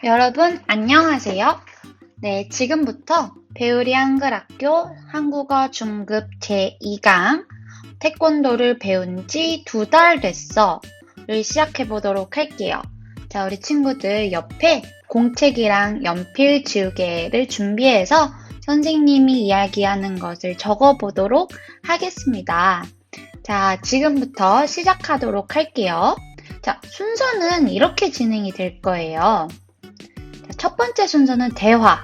여러분, 안녕하세요. 네, 지금부터 배우리 한글학교 한국어 중급 제2강 태권도를 배운 지 2달 됐어를 시작해 보도록 할게요. 자, 우리 친구들 옆에 공책이랑 연필 지우개를 준비해서 선생님이 이야기하는 것을 적어 보도록 하겠습니다. 자, 지금부터 시작하도록 할게요. 자, 순서는 이렇게 진행이 될 거예요. 첫 번째 순서는 대화.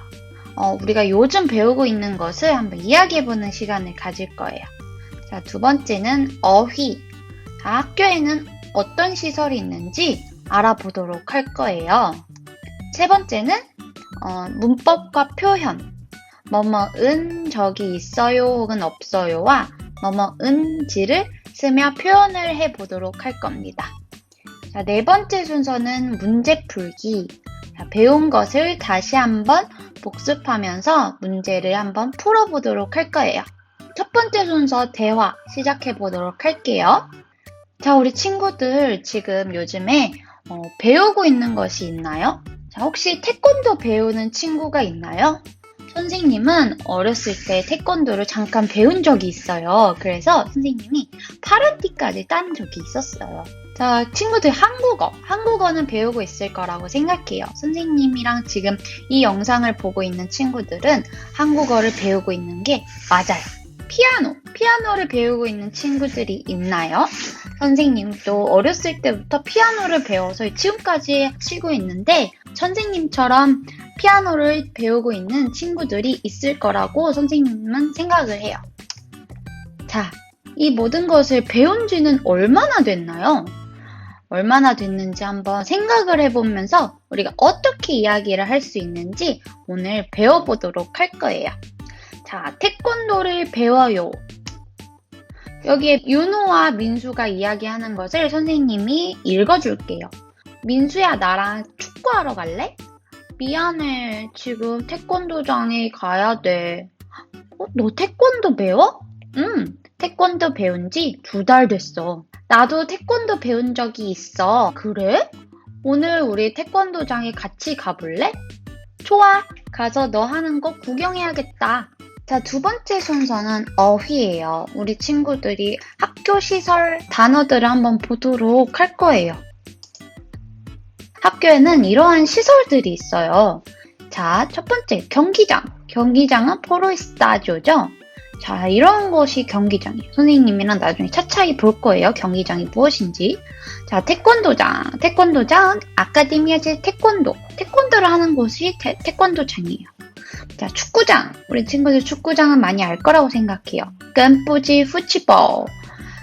우리가 요즘 배우고 있는 것을 한번 이야기해보는 시간을 가질 거예요. 자, 두 번째는 어휘. 자, 학교에는 어떤 시설이 있는지 알아보도록 할 거예요. 세 번째는 문법과 표현. 뭐뭐은 저기 있어요 혹은 없어요와 뭐뭐은지를 쓰며 표현을 해보도록 할 겁니다. 자, 네 번째 순서는 문제 풀기. 자, 배운 것을 다시 한번 복습하면서 문제를 한번 풀어보도록 할 거예요. 첫 번째 순서 대화 시작해 보도록 할게요. 자, 우리 친구들 지금 요즘에 배우고 있는 것이 있나요? 자, 혹시 태권도 배우는 친구가 있나요? 선생님은 어렸을 때 태권도를 잠깐 배운 적이 있어요. 그래서 선생님이 파란 띠까지 딴 적이 있었어요. 자, 친구들 한국어는 배우고 있을 거라고 생각해요. 선생님이랑 지금 이 영상을 보고 있는 친구들은 한국어를 배우고 있는 게 맞아요. 피아노를 배우고 있는 친구들이 있나요? 선생님도 어렸을 때부터 피아노를 배워서 지금까지 치고 있는데 선생님처럼 피아노를 배우고 있는 친구들이 있을 거라고 선생님은 생각을 해요. 자, 이 모든 것을 배운 지는 얼마나 됐나요? 얼마나 됐는지 한번 생각을 해보면서 우리가 어떻게 이야기를 할 수 있는지 오늘 배워보도록 할 거예요. 자, 태권도를 배워요. 여기에 윤호와 민수가 이야기하는 것을 선생님이 읽어줄게요. 민수야, 나랑 축구하러 갈래? 미안해, 지금 태권도장에 가야 돼. 너 태권도 배워? 응, 태권도 배운 지 2달 됐어. 나도 태권도 배운 적이 있어. 그래? 오늘 우리 태권도장에 같이 가볼래? 좋아, 가서 너 하는 거 구경해야겠다. 자, 두 번째 순서는 어휘예요. 우리 친구들이 학교 시설 단어들을 한번 보도록 할 거예요. 학교에는 이러한 시설들이 있어요. 자, 첫 번째, 경기장. 경기장은 포로이스타죠죠? 자, 이런 것이 경기장이에요. 선생님이랑 나중에 차차히 볼 거예요. 경기장이 무엇인지. 자, 태권도장. 태권도장은 아카데미아제 태권도. 태권도를 하는 곳이 태권도장이에요. 자, 축구장. 우리 친구들 축구장은 많이 알 거라고 생각해요. 끈뿌지 푸치볼.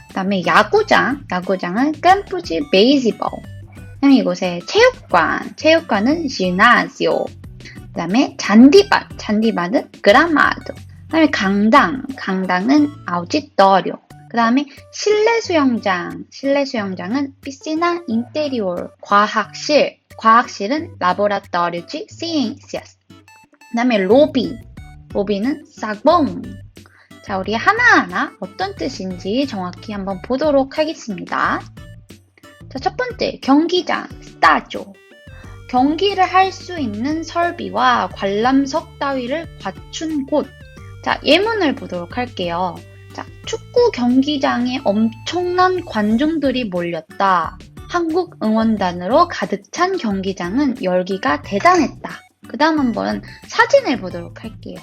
그 다음에 야구장. 야구장은 끈뿌지 베이지볼. 그 다음에 이곳에 체육관. 체육관은 시나지오. 그 다음에 잔디밭. 잔디밭은 그라마도. 그 다음에 강당. 강당은 아우지떠리오. 그 다음에 실내 수영장. 실내 수영장은 피시나 인테리올. 과학실. 과학실은 라보라토리지 시엔시아스. 그 다음에 로비. 로비는 사봉. 자, 우리 하나하나 어떤 뜻인지 정확히 한번 보도록 하겠습니다. 자, 첫 번째, 경기장, 스타죠. 경기를 할 수 있는 설비와 관람석 따위를 갖춘 곳. 자, 예문을 보도록 할게요. 자, 축구 경기장에 엄청난 관중들이 몰렸다. 한국 응원단으로 가득 찬 경기장은 열기가 대단했다. 그 다음 한번 사진을 보도록 할게요.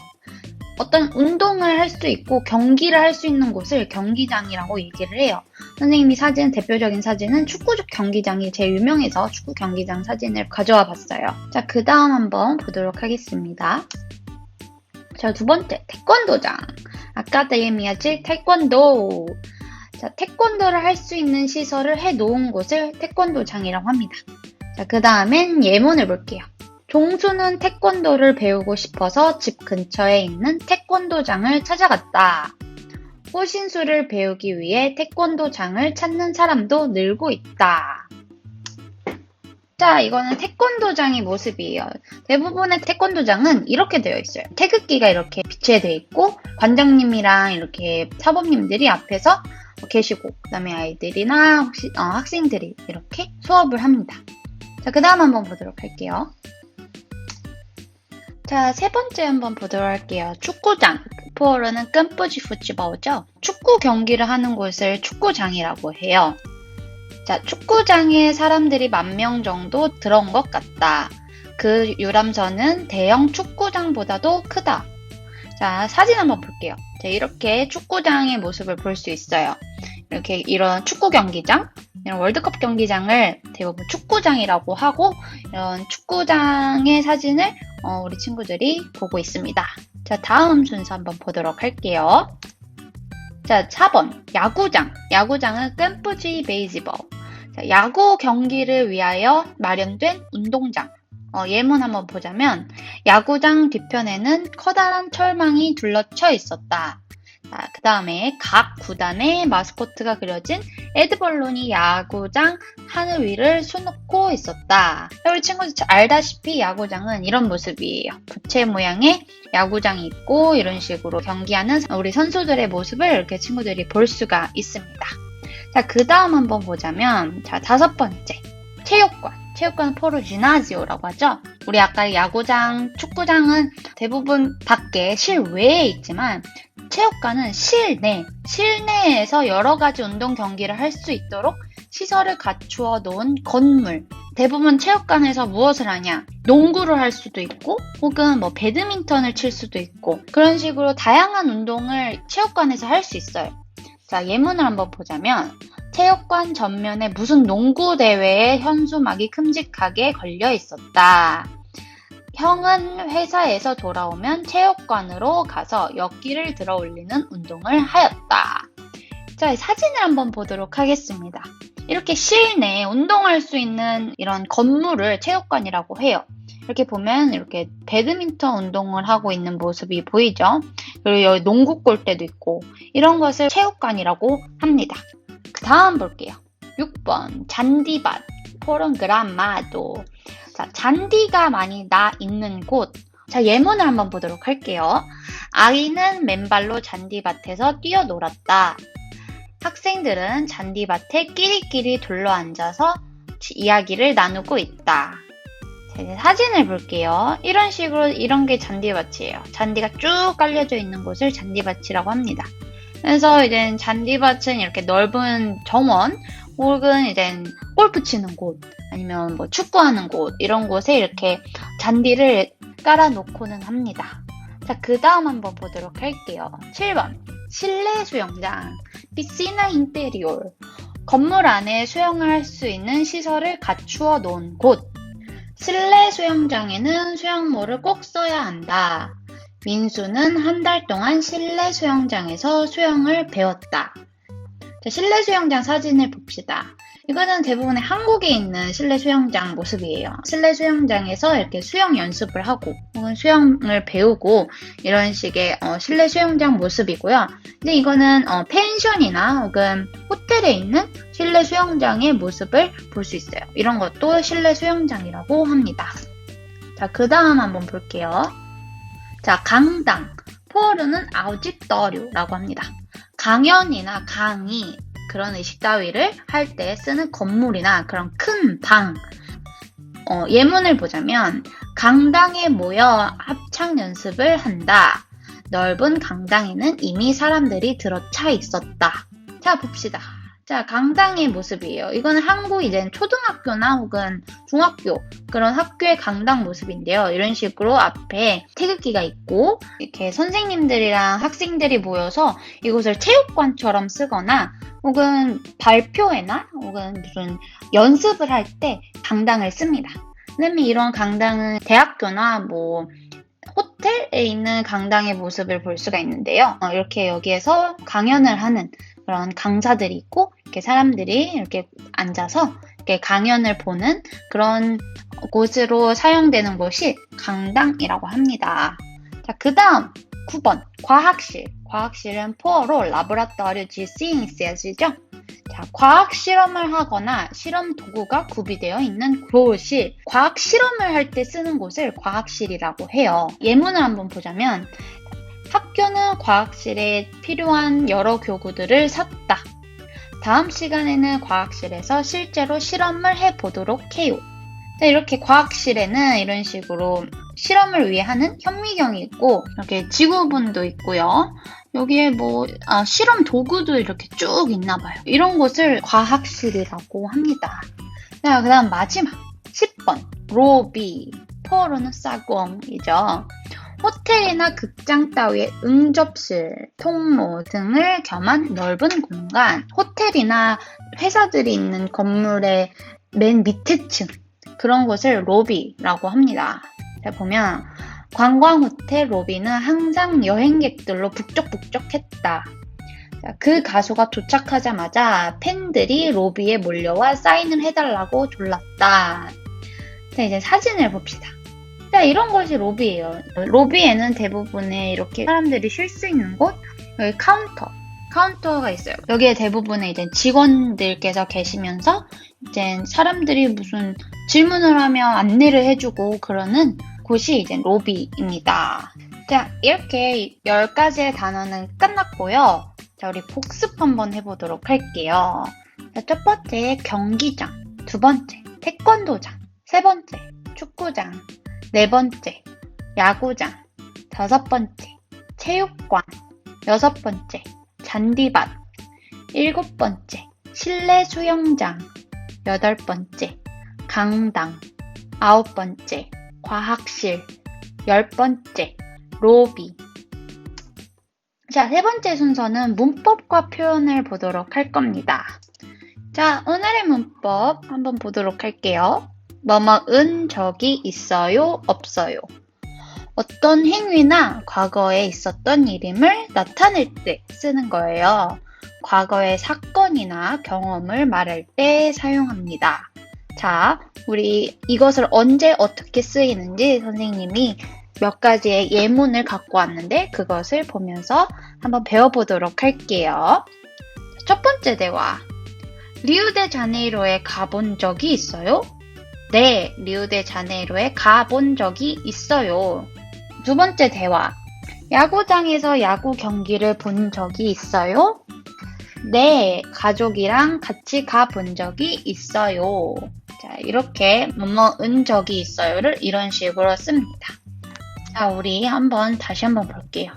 어떤 운동을 할 수 있고 경기를 할 수 있는 곳을 경기장이라고 얘기를 해요. 선생님이 대표적인 사진은 축구 경기장이 제일 유명해서 축구 경기장 사진을 가져와 봤어요. 자, 그 다음 한번 보도록 하겠습니다. 자, 두 번째, 태권도장. 아카데미아질 태권도. 자, 태권도를 할 수 있는 시설을 해놓은 곳을 태권도장이라고 합니다. 자, 그 다음엔 예문을 볼게요. 종수는 태권도를 배우고 싶어서 집 근처에 있는 태권도장을 찾아갔다. 호신술을 배우기 위해 태권도장을 찾는 사람도 늘고 있다. 자, 이거는 태권도장의 모습이에요. 대부분의 태권도장은 이렇게 되어 있어요. 태극기가 이렇게 비치되어 있고 관장님이랑 이렇게 사범님들이 앞에서 계시고 그 다음에 아이들이나 학생들이 이렇게 수업을 합니다. 자, 그 다음 한번 보도록 할게요. 자, 세 번째 한번 보도록 할게요. 축구장. 포어로는 끔뿌지 푸치바오죠. 축구 경기를 하는 곳을 축구장이라고 해요. 자, 축구장에 사람들이 10,000명 정도 들어온 것 같다. 그 유람선은 대형 축구장보다도 크다. 자, 사진 한번 볼게요. 자, 이렇게 축구장의 모습을 볼 수 있어요. 이렇게 이런 축구 경기장, 이런 월드컵 경기장을 대부분 축구장이라고 하고, 이런 축구장의 사진을 우리 친구들이 보고 있습니다. 자, 다음 순서 한번 보도록 할게요. 자, 4번 야구장. 야구장은 끔뿌지 베이지볼. 자, 야구 경기를 위하여 마련된 운동장. 예문 한번 보자면 야구장 뒤편에는 커다란 철망이 둘러쳐 있었다. 그 다음에 각 구단의 마스코트가 그려진 에드벌론이 야구장 하늘 위를 수놓고 있었다. 우리 친구들 알다시피 야구장은 이런 모습이에요. 부채 모양의 야구장이 있고 이런 식으로 경기하는 우리 선수들의 모습을 이렇게 친구들이 볼 수가 있습니다. 자, 그 다음 한번 보자면 자, 5번째 체육관. 체육관은 포로 지나지오라고 하죠. 우리 아까 야구장, 축구장은 대부분 밖에 실외에 있지만 체육관은 실내에서 여러 가지 운동 경기를 할 수 있도록 시설을 갖추어 놓은 건물. 대부분 체육관에서 무엇을 하냐? 농구를 할 수도 있고, 혹은 뭐 배드민턴을 칠 수도 있고, 그런 식으로 다양한 운동을 체육관에서 할 수 있어요. 자, 예문을 한번 보자면, 체육관 전면에 무슨 농구 대회의 현수막이 큼직하게 걸려 있었다. 형은 회사에서 돌아오면 체육관으로 가서 역기를 들어 올리는 운동을 하였다. 자, 사진을 한번 보도록 하겠습니다. 이렇게 실내에 운동할 수 있는 이런 건물을 체육관이라고 해요. 이렇게 보면 이렇게 배드민턴 운동을 하고 있는 모습이 보이죠? 그리고 여기 농구 골대도 있고 이런 것을 체육관이라고 합니다. 그 다음 볼게요. 6번 잔디밭 포른 그란마도. 자, 잔디가 많이 나 있는 곳. 자, 예문을 한번 보도록 할게요. 아이는 맨발로 잔디밭에서 뛰어놀았다. 학생들은 잔디밭에 끼리끼리 둘러앉아서 이야기를 나누고 있다. 자, 이제 사진을 볼게요. 이런 식으로 이런 게 잔디밭이에요. 잔디가 쭉 깔려져 있는 곳을 잔디밭이라고 합니다. 그래서 이제 잔디밭은 이렇게 넓은 정원 혹은 이제 골프 치는 곳 아니면 뭐 축구하는 곳 이런 곳에 이렇게 잔디를 깔아놓고는 합니다. 자, 그 다음 한번 보도록 할게요. 7번 실내 수영장 피시나 인테리올. 건물 안에 수영을 할 수 있는 시설을 갖추어 놓은 곳. 실내 수영장에는 수영모를 꼭 써야 한다. 민수는 한 달 동안 실내 수영장에서 수영을 배웠다. 자, 실내 수영장 사진을 봅시다. 이거는 대부분의 한국에 있는 실내 수영장 모습이에요. 실내 수영장에서 이렇게 수영 연습을 하고 혹은 수영을 배우고 이런 식의 실내 수영장 모습이고요. 근데 이거는 펜션이나 혹은 호텔에 있는 실내 수영장의 모습을 볼 수 있어요. 이런 것도 실내 수영장이라고 합니다. 자, 그 다음 한번 볼게요. 자, 강당. 포르는 아우지떠류라고 합니다. 강연이나 강의, 그런 의식 따위를 할 때 쓰는 건물이나 그런 큰 방. 예문을 보자면 강당에 모여 합창 연습을 한다. 넓은 강당에는 이미 사람들이 들어차 있었다. 자, 봅시다. 자, 강당의 모습이에요. 이거는 한국 이제 초등학교나 혹은 중학교 그런 학교의 강당 모습인데요. 이런 식으로 앞에 태극기가 있고 이렇게 선생님들이랑 학생들이 모여서 이곳을 체육관처럼 쓰거나 혹은 발표회나 혹은 무슨 연습을 할 때 강당을 씁니다. 그다음에 이런 강당은 대학교나 뭐 호텔에 있는 강당의 모습을 볼 수가 있는데요. 이렇게 여기에서 강연을 하는 그런 강사들이 있고 이렇게 사람들이 이렇게 앉아서 이렇게 강연을 보는 그런 곳으로 사용되는 곳이 강당이라고 합니다. 자, 그 다음 9번 과학실. 과학실은 포어로 라보라토리오 지 시잉시아시죠. 자, 과학 실험을 하거나 실험 도구가 구비되어 있는 교실. 과학 실험을 할 때 쓰는 곳을 과학실이라고 해요. 예문을 한번 보자면 학교는 과학실에 필요한 여러 교구들을 샀다. 다음 시간에는 과학실에서 실제로 실험을 해보도록 해요. 자, 이렇게 과학실에는 이런 식으로 실험을 위해 하는 현미경이 있고, 이렇게 지구본도 있고요. 여기에 실험 도구도 이렇게 쭉 있나 봐요. 이런 곳을 과학실이라고 합니다. 자, 그 다음 마지막 10번 로비, 포로는 싸공이죠. 호텔이나 극장 따위의 응접실, 통로 등을 겸한 넓은 공간, 호텔이나 회사들이 있는 건물의 맨 밑에 층, 그런 곳을 로비라고 합니다. 자, 보면 관광호텔 로비는 항상 여행객들로 북적북적했다. 자, 그 가수가 도착하자마자 팬들이 로비에 몰려와 사인을 해달라고 졸랐다. 자, 이제 사진을 봅시다. 자, 이런 것이 로비예요. 로비에는 대부분의 이렇게 사람들이 쉴 수 있는 곳, 여기 카운터가 있어요. 여기에 대부분의 이제 직원들께서 계시면서 이제 사람들이 무슨 질문을 하면 안내를 해주고 그러는 곳이 이제 로비입니다. 자, 이렇게 10가지의 단어는 끝났고요. 자, 우리 복습 한번 해보도록 할게요. 자, 첫 번째 경기장, 두 번째 태권도장, 세 번째 축구장, 네 번째 야구장, 다섯 번째 체육관, 여섯 번째 잔디밭, 일곱 번째 실내 수영장, 여덟 번째 강당, 아홉 번째 과학실, 열 번째 로비. 자, 세 번째 순서는 문법과 표현을 보도록 할 겁니다. 자, 오늘의 문법 한번 보도록 할게요. 뭐뭐은 적이 있어요, 없어요. 어떤 행위나 과거에 있었던 일임을 나타낼 때 쓰는 거예요. 과거의 사건이나 경험을 말할 때 사용합니다. 자, 우리 이것을 언제 어떻게 쓰이는지 선생님이 몇 가지의 예문을 갖고 왔는데 그것을 보면서 한번 배워보도록 할게요. 첫 번째 대화. 리우데자네이루에 가본 적이 있어요? 네, 리우데자네이루에 가본 적이 있어요. 두 번째 대화. 야구장에서 야구 경기를 본 적이 있어요? 네, 가족이랑 같이 가본 적이 있어요. 자, 이렇게 뭐뭐은 적이 있어요를 이런 식으로 씁니다. 자, 우리 다시 한번 볼게요.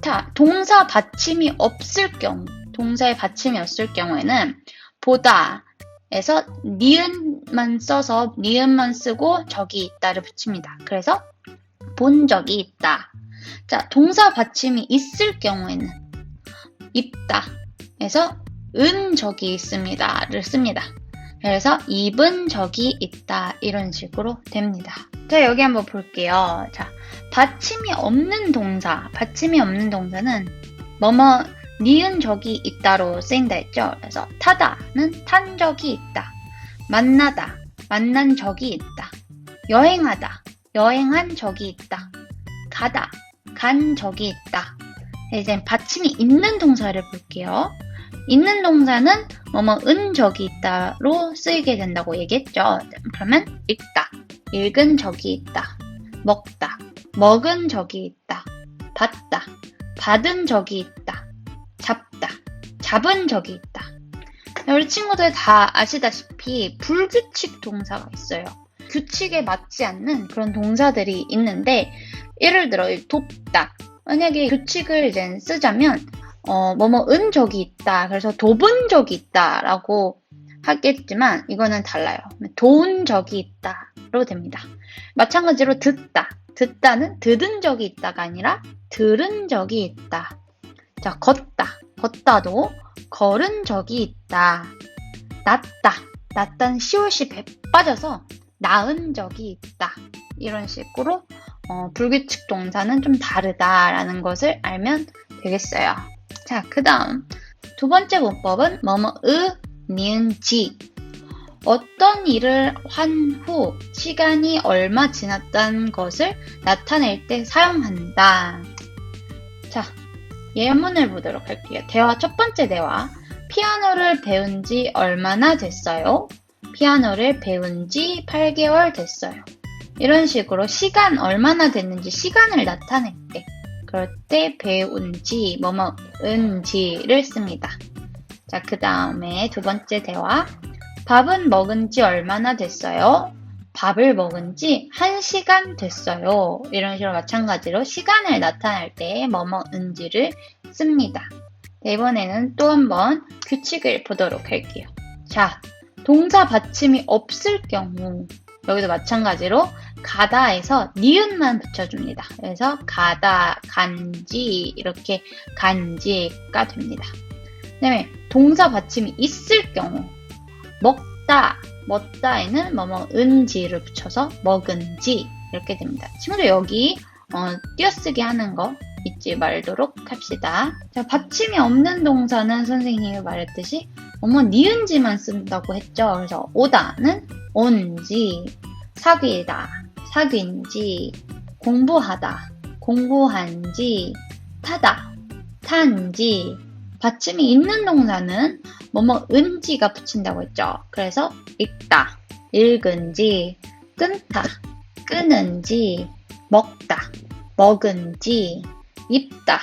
자, 동사 받침이 없을 경우, 동사의 받침이 없을 경우에는 보다에서 니은만 써서 니은만 쓰고 적이 있다를 붙입니다. 그래서 본 적이 있다. 자, 동사 받침이 있을 경우에는 입다에서 은 적이 있습니다를 씁니다. 그래서 입은 적이 있다 이런 식으로 됩니다. 자, 여기 한번 볼게요. 자, 받침이 없는 동사는 뭐뭐 니은 적이 있다로 쓰인다 했죠. 그래서 타다는 탄 적이 있다. 만나다, 만난 적이 있다. 여행하다, 여행한 적이 있다. 가다, 간 적이 있다. 이제 받침이 있는 동사를 볼게요. 있는 동사는 뭐뭐은 적이 있다로 쓰이게 된다고 얘기했죠. 그러면 읽다, 읽은 적이 있다. 먹다, 먹은 적이 있다. 받다, 받은 적이 있다. 잡다, 잡은 적이 있다. 우리 친구들 다 아시다시피 불규칙 동사가 있어요. 규칙에 맞지 않는 그런 동사들이 있는데 예를 들어 돕다. 만약에 규칙을 이제 쓰자면 뭐뭐은 적이 있다. 그래서 돕은 적이 있다라고 하겠지만 이거는 달라요. 도운 적이 있다로 됩니다. 마찬가지로 듣다는 들은 적이 있다가 아니라 들은 적이 있다. 자, 걷다도 걸은 적이 있다. 낳다는 시옷이 배 빠져서 낳은 적이 있다. 이런 식으로 불규칙 동사는 좀 다르다라는 것을 알면 되겠어요. 자, 그 다음 두 번째 문법은 뭐뭐의 니은 지. 어떤 일을 한 후 시간이 얼마 지났다는 것을 나타낼 때 사용한다. 자, 예문을 보도록 할게요. 대화 첫 번째 대화. 피아노를 배운 지 얼마나 됐어요? 피아노를 배운 지 8개월 됐어요. 이런 식으로 시간 얼마나 됐는지 시간을 나타낼 때 그럴 때 배운지 뭐뭐은지를 씁니다. 자, 그 다음에 두 번째 대화. 밥은 먹은 지 얼마나 됐어요? 밥을 먹은 지 1시간 됐어요. 이런 식으로 마찬가지로 시간을 나타낼 때 뭐뭐은지를 씁니다. 네, 이번에는 또 한번 규칙을 보도록 할게요. 자, 동사 받침이 없을 경우 여기도 마찬가지로 가다에서 니은만 붙여줍니다. 그래서 가다, 간지 이렇게 간지가 됩니다. 그 다음에 동사 받침이 있을 경우 먹다, 먹다에는 은지를 붙여서 먹은지 이렇게 됩니다. 친구들 여기 띄어쓰기 하는 거 잊지 말도록 합시다. 자, 받침이 없는 동사는 선생님이 말했듯이 니은지만 쓴다고 했죠. 그래서 오다는 온지, 사귀다, 사귄지, 공부하다, 공부한지, 타다, 탄지. 받침이 있는 동사는 은지가 붙인다고 했죠. 그래서 읽다, 읽은지, 끊다, 끊은지, 먹다, 먹은지, 입다,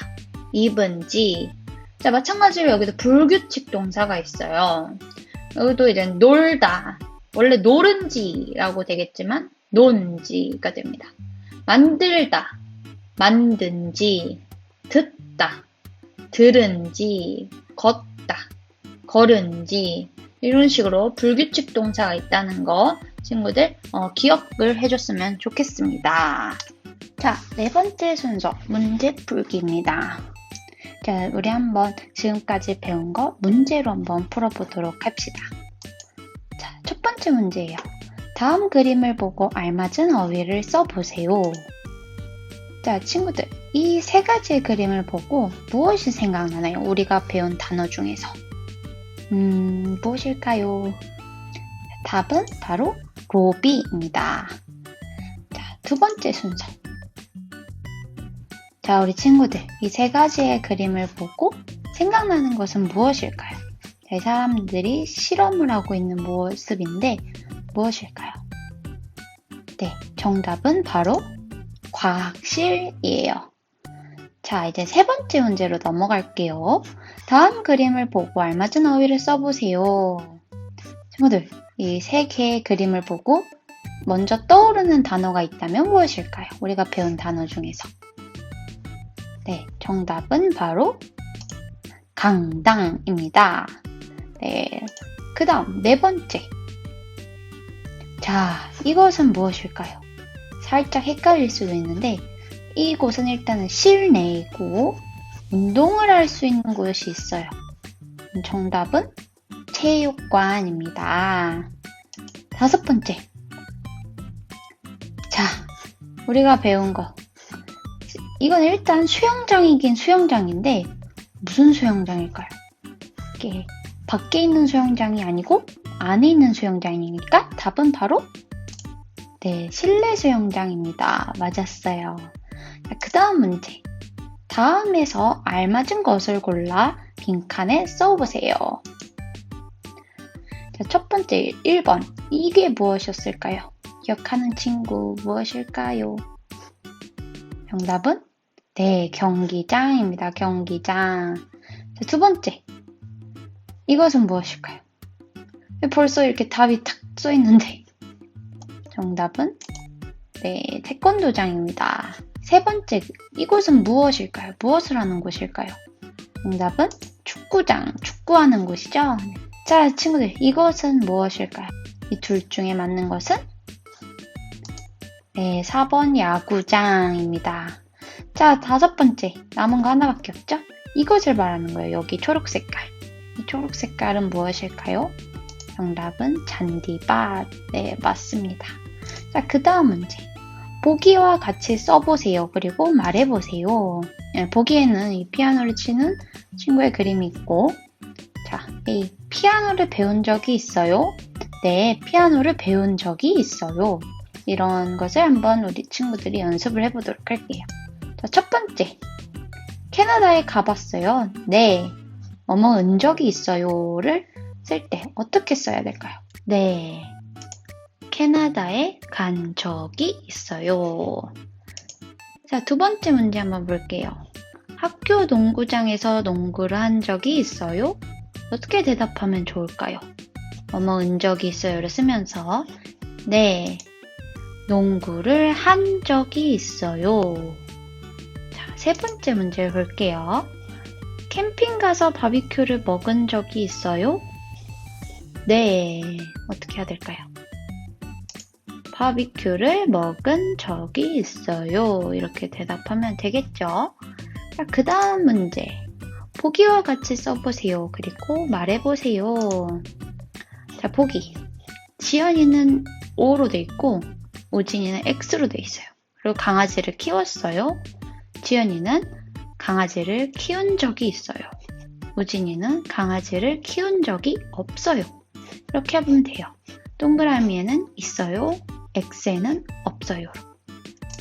입은지. 자, 마찬가지로 여기도 불규칙 동사가 있어요. 여기도 이제 놀다, 원래 노른지라고 되겠지만 논지가 됩니다. 만들다, 만든지, 듣다, 들은지, 걷다, 걸은지 이런 식으로 불규칙 동사가 있다는 거 친구들 기억을 해줬으면 좋겠습니다. 자, 네 번째 순서 문제 풀기입니다. 자, 우리 한번 지금까지 배운 거 문제로 한번 풀어보도록 합시다. 자, 첫 번째 문제예요. 다음 그림을 보고 알맞은 어휘를 써보세요. 자, 친구들, 이 세 가지의 그림을 보고 무엇이 생각나나요? 우리가 배운 단어 중에서. 무엇일까요? 답은 바로 로비입니다. 자, 두 번째 순서. 자, 우리 친구들, 이 세 가지의 그림을 보고 생각나는 것은 무엇일까요? 이 사람들이 실험을 하고 있는 모습인데 무엇일까요? 네, 정답은 바로 과학실이에요. 자, 이제 세 번째 문제로 넘어갈게요. 다음 그림을 보고 알맞은 어휘를 써보세요. 친구들, 이 세 개의 그림을 보고 먼저 떠오르는 단어가 있다면 무엇일까요? 우리가 배운 단어 중에서. 네, 정답은 바로 강당입니다. 네, 그 다음 네 번째. 자, 이것은 무엇일까요? 살짝 헷갈릴 수도 있는데 이곳은 일단은 실내이고 운동을 할 수 있는 곳이 있어요. 정답은 체육관입니다. 다섯 번째. 자, 우리가 배운 거. 이건 일단 수영장이긴 수영장인데 무슨 수영장일까요? 이게 밖에 있는 수영장이 아니고 안에 있는 수영장이니까 답은 바로 네, 실내 수영장입니다. 맞았어요. 그 다음 문제. 다음에서 알맞은 것을 골라 빈칸에 써보세요. 자, 첫 번째 1번. 이게 무엇이었을까요? 기억하는 친구 무엇일까요? 정답은 네, 경기장입니다. 경기장. 자, 두 번째. 이것은 무엇일까요? 벌써 이렇게 답이 탁 써있는데 정답은 네, 태권도장입니다. 세 번째, 이곳은 무엇일까요? 무엇을 하는 곳일까요? 정답은 축구장, 축구하는 곳이죠. 자, 친구들, 이것은 무엇일까요? 이 둘 중에 맞는 것은 네, 4번 야구장입니다. 자, 다섯 번째, 남은 거 하나밖에 없죠? 이것을 말하는 거예요. 여기 초록 색깔. 이 초록 색깔은 무엇일까요? 정답은 잔디밭. 네, 맞습니다. 자, 그 다음 문제. 보기와 같이 써보세요. 그리고 말해보세요. 네, 보기에는 이 피아노를 치는 친구의 그림이 있고, 자, 이 피아노를 배운 적이 있어요? 네, 피아노를 배운 적이 있어요. 이런 것을 한번 우리 친구들이 연습을 해보도록 할게요. 자, 첫 번째. 캐나다에 가봤어요. 네, 은 적이 있어요를 쓸 때 어떻게 써야 될까요? 네, 캐나다에 간 적이 있어요. 자, 두 번째 문제 한번 볼게요. 학교 농구장에서 농구를 한 적이 있어요? 어떻게 대답하면 좋을까요? 은 적이 있어요를 쓰면서 네, 농구를 한 적이 있어요. 자, 세 번째 문제를 볼게요. 캠핑 가서 바비큐를 먹은 적이 있어요? 네, 어떻게 해야 될까요? 바비큐를 먹은 적이 있어요. 이렇게 대답하면 되겠죠? 자, 그 다음 문제. 보기와 같이 써보세요. 그리고 말해보세요. 자, 보기. 지연이는 O로 돼 있고 오진이는 X로 돼 있어요. 그리고 강아지를 키웠어요. 지연이는 강아지를 키운 적이 있어요. 우진이는 강아지를 키운 적이 없어요. 이렇게 하면 돼요. 동그라미에는 있어요. X에는 없어요.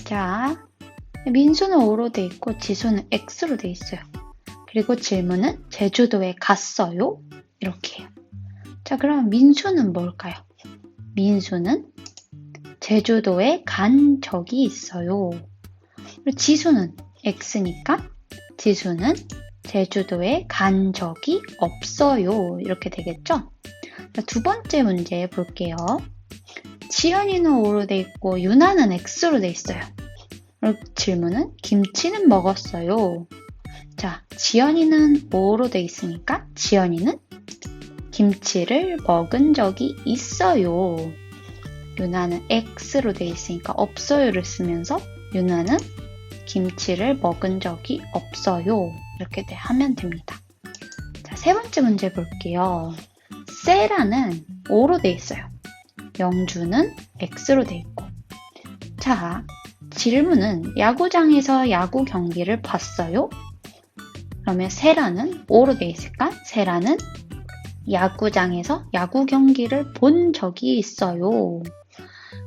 자, 민수는 O로 돼 있고 지수는 X로 돼 있어요. 그리고 질문은 제주도에 갔어요? 이렇게 해요. 자, 그럼 민수는 뭘까요? 민수는 제주도에 간 적이 있어요. 그리고 지수는 X니까 지수는 제주도에 간 적이 없어요. 이렇게 되겠죠? 자, 두 번째 문제 볼게요. 지연이는 O로 돼 있고 유나는 X로 돼 있어요. 그리고 질문은 김치는 먹었어요. 자, 지연이는 O로 돼 있으니까 지연이는 김치를 먹은 적이 있어요. 유나는 X로 돼 있으니까 없어요를 쓰면서 유나는 김치를 먹은 적이 없어요. 이렇게 하면 됩니다. 자, 세 번째 문제 볼게요. 세라는 O로 돼 있어요. 영주는 X로 돼 있고. 자, 질문은 야구장에서 야구 경기를 봤어요? 그러면 세라는 O로 돼 있을까? 세라는 야구장에서 야구 경기를 본 적이 있어요.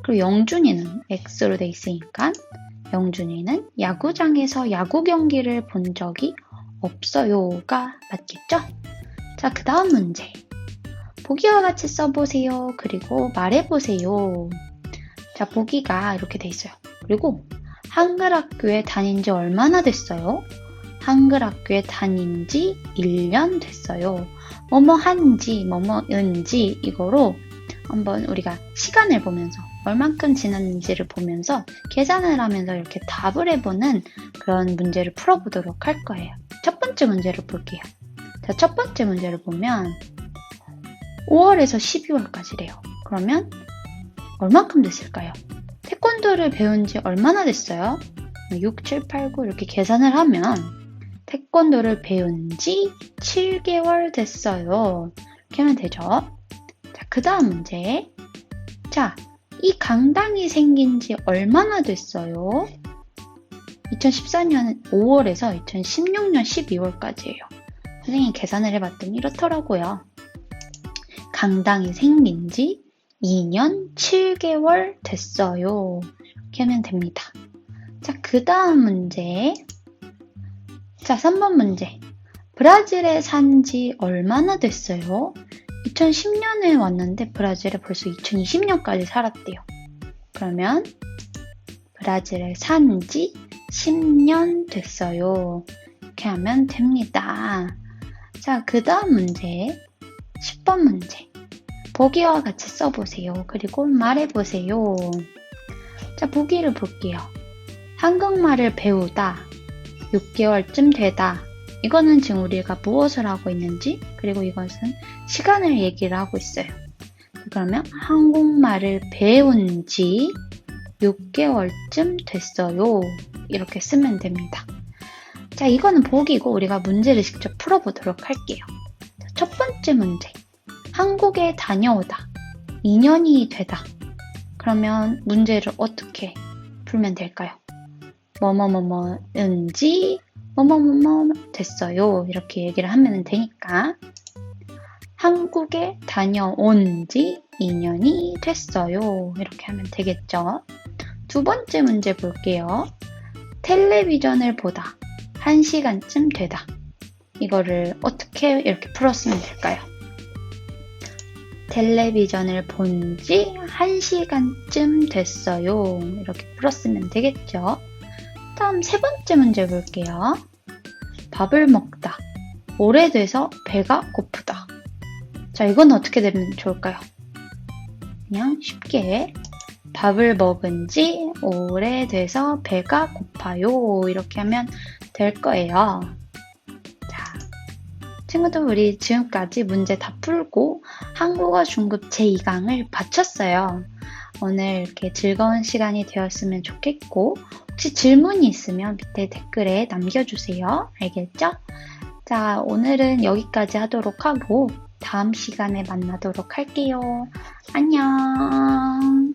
그리고 영준이는 X로 돼 있으니까 영준이는 야구장에서 야구 경기를 본 적이 없어요가 맞겠죠? 자, 그 다음 문제. 보기와 같이 써보세요. 그리고 말해보세요. 자, 보기가 이렇게 돼 있어요. 그리고 한글 학교에 다닌 지 얼마나 됐어요? 한글 학교에 다닌 지 1년 됐어요. 뭐뭐 한지, 뭐뭐은지 이거로 한번 우리가 시간을 보면서 얼만큼 지났는지를 보면서 계산을 하면서 이렇게 답을 해보는 그런 문제를 풀어보도록 할 거예요. 첫 번째 문제를 볼게요. 자, 첫 번째 문제를 보면 5월에서 12월까지래요. 그러면 얼만큼 됐을까요? 태권도를 배운 지 얼마나 됐어요? 6, 7, 8, 9 이렇게 계산을 하면 태권도를 배운 지 7개월 됐어요. 이렇게 하면 되죠. 자, 그 다음 문제. 자, 이 강당이 생긴 지 얼마나 됐어요? 2014년 5월에서 2016년 12월까지예요. 선생님이 계산을 해봤더니 이렇더라고요. 강당이 생긴 지 2년 7개월 됐어요. 이렇게 하면 됩니다. 자, 그 다음 문제. 자, 3번 문제. 브라질에 산 지 얼마나 됐어요? 2010년에 왔는데 브라질에 벌써 2020년까지 살았대요. 그러면 브라질에 산 지 10년 됐어요. 이렇게 하면 됩니다. 자, 그 다음 문제. 10번 문제. 보기와 같이 써보세요. 그리고 말해보세요. 자, 보기를 볼게요. 한국말을 배우다. 6개월쯤 되다. 이거는 지금 우리가 무엇을 하고 있는지, 그리고 이것은 시간을 얘기를 하고 있어요. 그러면 한국말을 배운 지 6개월쯤 됐어요. 이렇게 쓰면 됩니다. 자, 이거는 보기고 우리가 문제를 직접 풀어보도록 할게요. 자, 첫 번째 문제. 한국에 다녀오다. 2년이 되다. 그러면 문제를 어떻게 풀면 될까요? 뭐뭐뭐뭐인지 뭐뭐뭐뭐 됐어요. 이렇게 얘기를 하면 되니까 한국에 다녀온 지 2년이 됐어요. 이렇게 하면 되겠죠. 두 번째 문제 볼게요. 텔레비전을 보다 1시간쯤 되다. 이거를 어떻게 이렇게 풀었으면 될까요? 텔레비전을 본 지 1시간쯤 됐어요. 이렇게 풀었으면 되겠죠. 다음 세 번째 문제 볼게요. 밥을 먹다. 오래돼서 배가 고프다. 자, 이건 어떻게 되면 좋을까요? 그냥 쉽게 밥을 먹은 지 오래돼서 배가 고파요. 이렇게 하면 될 거예요. 자, 친구들 우리 지금까지 문제 다 풀고 한국어 중급 제2강을 마쳤어요. 오늘 이렇게 즐거운 시간이 되었으면 좋겠고 혹시 질문이 있으면 밑에 댓글에 남겨주세요. 알겠죠? 자, 오늘은 여기까지 하도록 하고 다음 시간에 만나도록 할게요. 안녕.